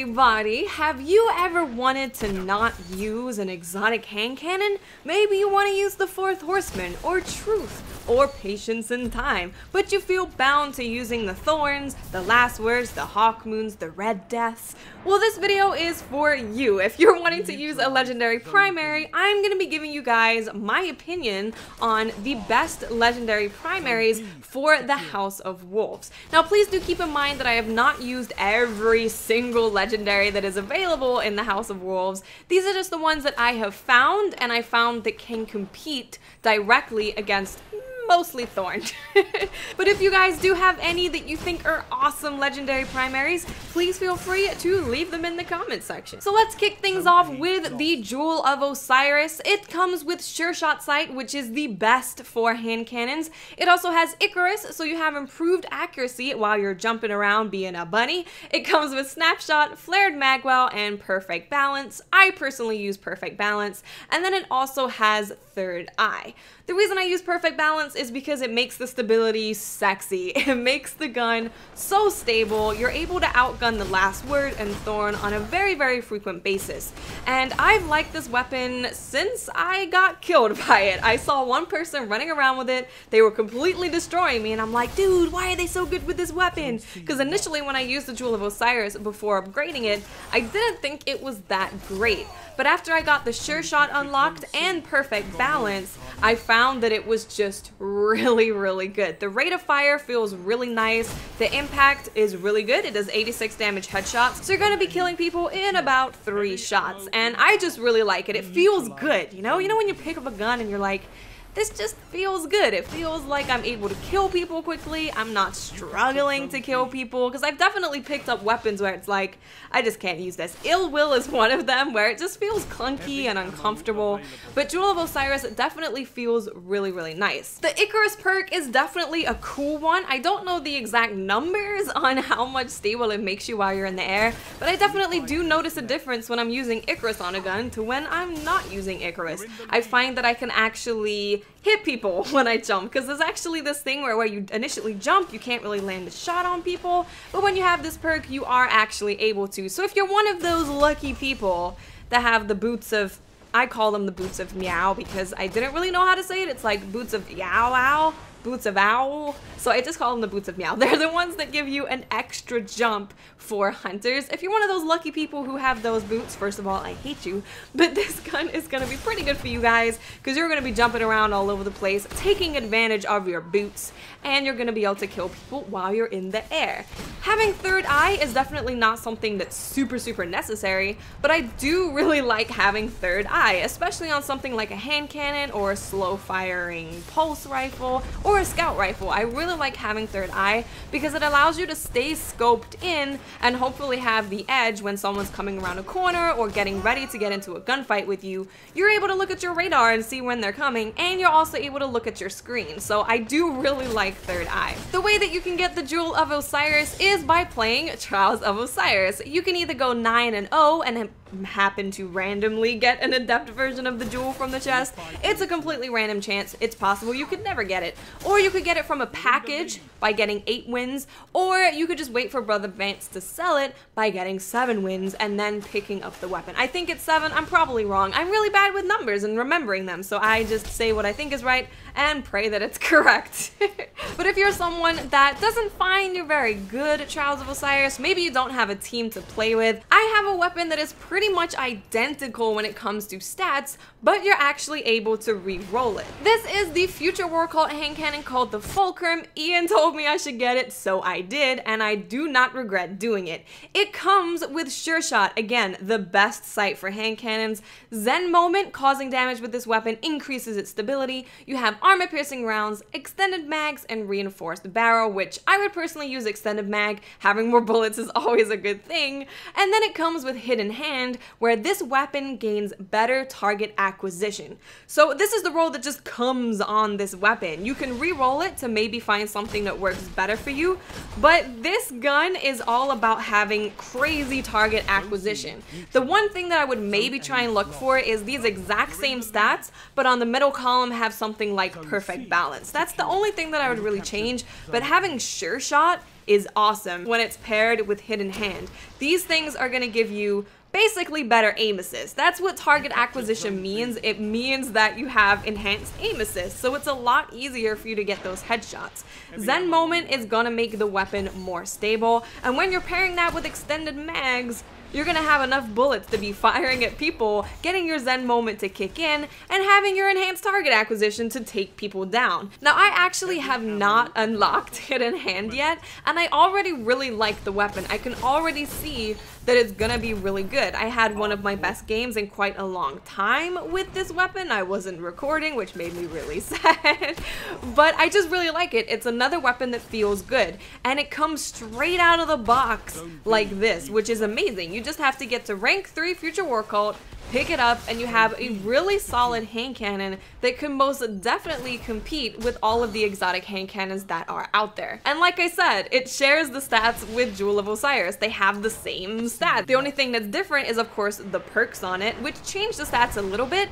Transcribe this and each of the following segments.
everybody! Have you ever wanted to not use an exotic hand cannon? Maybe you want to use the Fourth Horseman, or Truth, or Patience in Time, but you feel bound to using the Thorns, the Last Words, the Hawkmoons, the Red Deaths. Well, this video is for you. If you're wanting to use a legendary primary, I'm going to be giving you guys my opinion on the best legendary primaries for the House of Wolves. Now, please do keep in mind that I have not used every single legendary that is available in the House of Wolves. These are just the ones that I have found, and I found that can compete directly against mostly Thorn. But if you guys do have any that you think are awesome legendary primaries, please feel free to leave them in the comment section. So let's kick things off with the Jewel of Osiris. It comes with Sure Shot Sight, which is the best for hand cannons. It also has Icarus, so you have improved accuracy while you're jumping around being a bunny. It comes with Snapshot, Flared Magwell, and Perfect Balance. I personally use Perfect Balance. And then it also has Third Eye. The reason I use Perfect Balance is because it makes the stability sexy. It makes the gun so stable. You're able to outgun the Last Word and Thorn on a very, very frequent basis. And I've liked this weapon since I got killed by it. I saw one person running around with it. They were completely destroying me, and I'm like, dude, why are they so good with this weapon? Because initially when I used the Jewel of Osiris before upgrading it, I didn't think it was that great. But after I got the Sure Shot unlocked and Perfect Balance, I found that it was just really, really good. The rate of fire feels really nice. The impact is really good. It does 86 damage headshots. So you're going to be killing people in about 3 shots. And I just really like it. It feels good, you know? You know when you pick up a gun and you're like, this just feels good. It feels like I'm able to kill people quickly. I'm not struggling to kill people, because I've definitely picked up weapons where it's like, I just can't use this. Ill Will is one of them, where it just feels clunky and uncomfortable. But Jewel of Osiris definitely feels really, really nice. The Icarus perk is definitely a cool one. I don't know the exact numbers on how much stable it makes you while you're in the air, but I definitely do notice a difference when I'm using Icarus on a gun to when I'm not using Icarus. I find that I can actually hit people when I jump, because there's actually this thing where you initially jump, you can't really land a shot on people, but when you have this perk, you are actually able to. So if you're one of those lucky people that have the boots of, I call them the boots of meow because I didn't really know how to say it. It's like boots of yow ow, boots of owl. So I just call them the boots of meow. They're the ones that give you an extra jump for hunters. If you're one of those lucky people who have those boots, first of all, I hate you, but this gun is going to be pretty good for you guys, because you're going to be jumping around all over the place, taking advantage of your boots, and you're going to be able to kill people while you're in the air. Having Third Eye is definitely not something that's super, super necessary, but I do really like having Third Eye, especially on something like a hand cannon or a slow firing pulse rifle or a scout rifle. I really like having Third Eye because it allows you to stay scoped in and hopefully have the edge when someone's coming around a corner or getting ready to get into a gunfight with you. You're able to look at your radar and see when they're coming, and you're also able to look at your screen. So I do really like Third Eye. The way that you can get the Jewel of Osiris is by playing Trials of Osiris. You can either go 9-0 and happen to randomly get an adept version of the jewel from the chest. It's a completely random chance. It's possible you could never get it. Or you could get it from a package by getting 8 wins, or you could just wait for Brother Vance to sell it by getting 7 wins and then picking up the weapon. I think it's 7. I'm probably wrong. I'm really bad with numbers and remembering them, so I just say what I think is right and pray that it's correct. But if you're someone that doesn't find you're very good at Trials of Osiris, maybe you don't have a team to play with, I have a weapon that is pretty much identical when it comes to stats, but you're actually able to re-roll it. This is the future war cult hand cannon called the Fulcrum. Ian told me I should get it, so I did, and I do not regret doing it. It comes with Sure Shot, again, the best sight for hand cannons. Zen Moment, causing damage with this weapon, increases its stability. You have armor-piercing rounds, extended mags, and reinforced barrel, which I would personally use extended mag. Having more bullets is always a good thing. And then it comes with Hidden Hand, where this weapon gains better target acquisition. So this is the roll that just comes on this weapon. You can re-roll it to maybe find something that works better for you, but this gun is all about having crazy target acquisition. The one thing that I would maybe try and look for is these exact same stats, but on the middle column have something like perfect balance. That's the only thing that I would really change, but having sure shot is awesome when it's paired with hidden hand. These things are going to give you basically better aim assist. That's what target acquisition means. It means that you have enhanced aim assist, so it's a lot easier for you to get those headshots. Zen Moment is gonna make the weapon more stable, and when you're pairing that with extended mags, you're gonna have enough bullets to be firing at people, getting your Zen Moment to kick in, and having your enhanced target acquisition to take people down. Now, I actually have not unlocked Hidden Hand yet, and I already really like the weapon. I can already see that it's gonna be really good. I had one of my best games in quite a long time with this weapon. I wasn't recording, which made me really sad, but I just really like it. It's another weapon that feels good, and it comes straight out of the box like this, which is amazing. You just have to get to rank 3 Future War Cult, pick it up, and you have a really solid hand cannon that can most definitely compete with all of the exotic hand cannons that are out there. And like I said, it shares the stats with Jewel of Osiris. They have the same stats. The only thing that's different is, of course, the perks on it, which change the stats a little bit,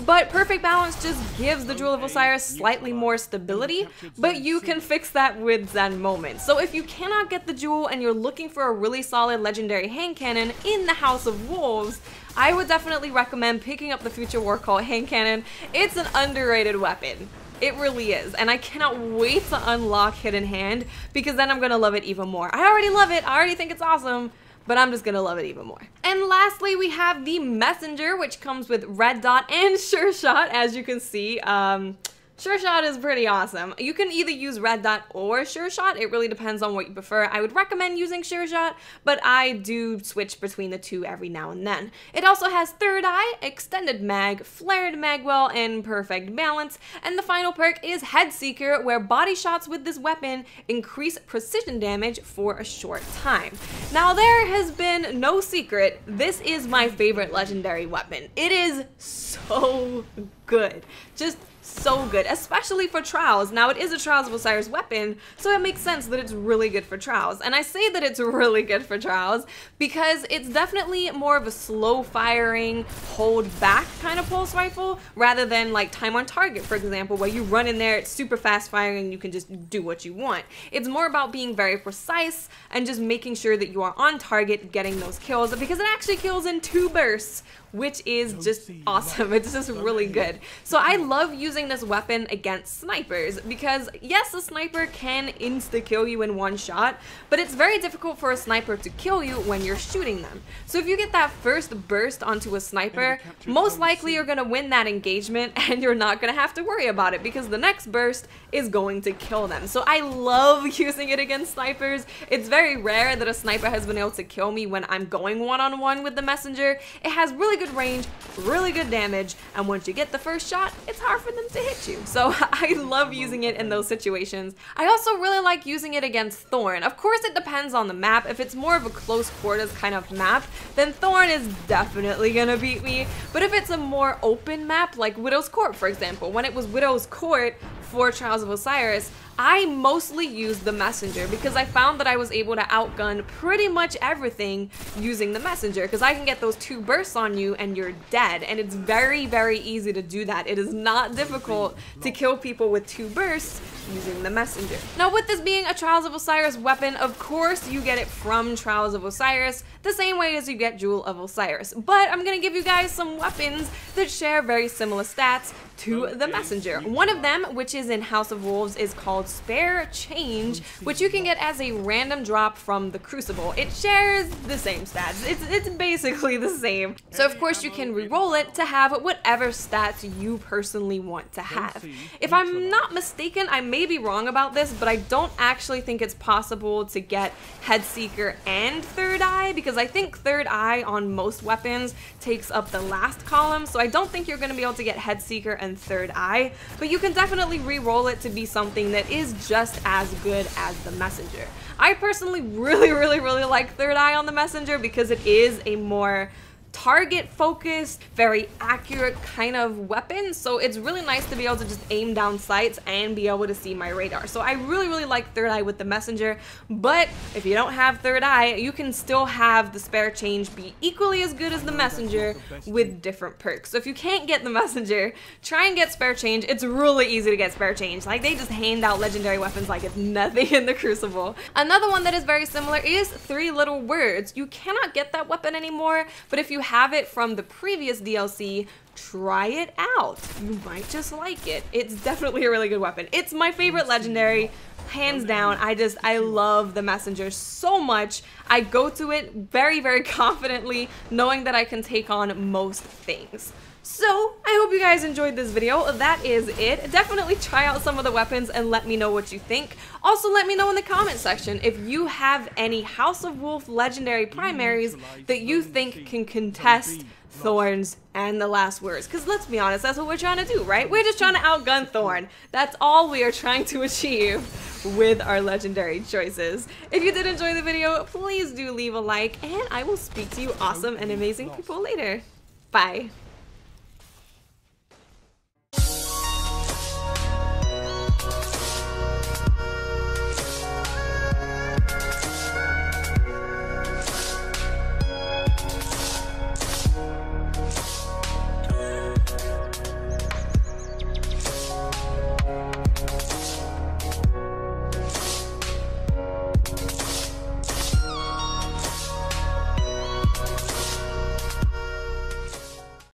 but perfect balance just gives the Jewel of Osiris slightly more stability, but you can fix that with Zen Moment. So if you cannot get the Jewel and you're looking for a really solid legendary hand cannon in the House of Wolves, I would definitely recommend picking up the Future War Cult hand cannon. It's an underrated weapon. It really is, and I cannot wait to unlock Hidden Hand because then I'm gonna love it even more. I already love it, I already think it's awesome, but I'm just gonna love it even more. And lastly, we have the Messenger, which comes with Red Dot and Sure Shot, as you can see. Sure Shot is pretty awesome. You can either use Red Dot or Sure Shot. It really depends on what you prefer. I would recommend using Sure Shot, but I do switch between the two every now and then. It also has Third Eye, Extended Mag, Flared Magwell, and Perfect Balance. And the final perk is Head Seeker, where body shots with this weapon increase precision damage for a short time. Now, there has been no secret, this is my favorite legendary weapon. It is so good. Just so good, especially for Trials. Now, it is a Trials of Osiris weapon, so it makes sense that it's really good for Trials. And I say that it's really good for Trials because it's definitely more of a slow firing, hold back kind of pulse rifle, rather than like Time on Target, for example, where you run in there, it's super fast firing, and you can just do what you want. It's more about being very precise and just making sure that you are on target getting those kills, because it actually kills in 2 bursts, which is just awesome. It's just really good. So I love using this weapon against snipers because yes, a sniper can insta-kill you in one shot, but it's very difficult for a sniper to kill you when you're shooting them. So if you get that first burst onto a sniper, most likely you're gonna win that engagement and you're not gonna have to worry about it because the next burst is going to kill them. So I love using it against snipers. It's very rare that a sniper has been able to kill me when I'm going one-on-one with the Messenger. It has really good range, really good damage, and once you get the first shot, it's hard for them to hit you. So I love using it in those situations. I also really like using it against Thorn. Of course, it depends on the map. If it's more of a close quarters kind of map, then Thorn is definitely gonna beat me. But if it's a more open map, like Widow's Court, for example, when it was Widow's Court for Trials of Osiris, I mostly used the Messenger because I found that I was able to outgun pretty much everything using the Messenger, because I can get those 2 bursts on you and you're dead, and it's very, very easy to do that. It is not difficult to kill people with 2 bursts using the Messenger. Now, with this being a Trials of Osiris weapon, of course you get it from Trials of Osiris the same way as you get Jewel of Osiris, but I'm gonna give you guys some weapons that share very similar stats to the Messenger. One of them, which is in House of Wolves, is called Spare Change, which you can get as a random drop from the Crucible. It shares the same stats. It's basically the same. So of course you can re-roll it to have whatever stats you personally want to have. If I'm not mistaken, I may be wrong about this, but I don't actually think it's possible to get Head Seeker and Third Eye, because I think Third Eye on most weapons takes up the last column, so I don't think you're going to be able to get Head Seeker and Third Eye, but you can definitely re-roll it to be something that is just as good as the Messenger. I personally really like Third Eye on the Messenger because it is a more target focused, very accurate kind of weapon. So it's really nice to be able to just aim down sights and be able to see my radar. So I really like Third Eye with the messenger, but if you don't have Third Eye, you can still have the spare change be equally as good as the messenger with different perks. So if you can't get the messenger, try and get spare change. It's really easy to get spare change. Like, they just hand out legendary weapons like it's nothing in the Crucible. Another one that is very similar is Three Little Words. You cannot get that weapon anymore, but if you have it from the previous DLC, try it out. You might just like it. It's definitely a really good weapon. It's my favorite legendary, hands down. I love the messenger so much. I go to it very confidently, knowing that I can take on most things. So, I hope you guys enjoyed this video. That is it. Definitely try out some of the weapons and let me know what you think. Also, let me know in the comment section if you have any House of Wolf legendary primaries that you think can contest Thorns and the last words. Because let's be honest, that's what we're trying to do, right? We're just trying to outgun Thorn. That's all we are trying to achieve with our legendary choices. If you did enjoy the video, please do leave a like, and I will speak to you awesome and amazing people later. Bye.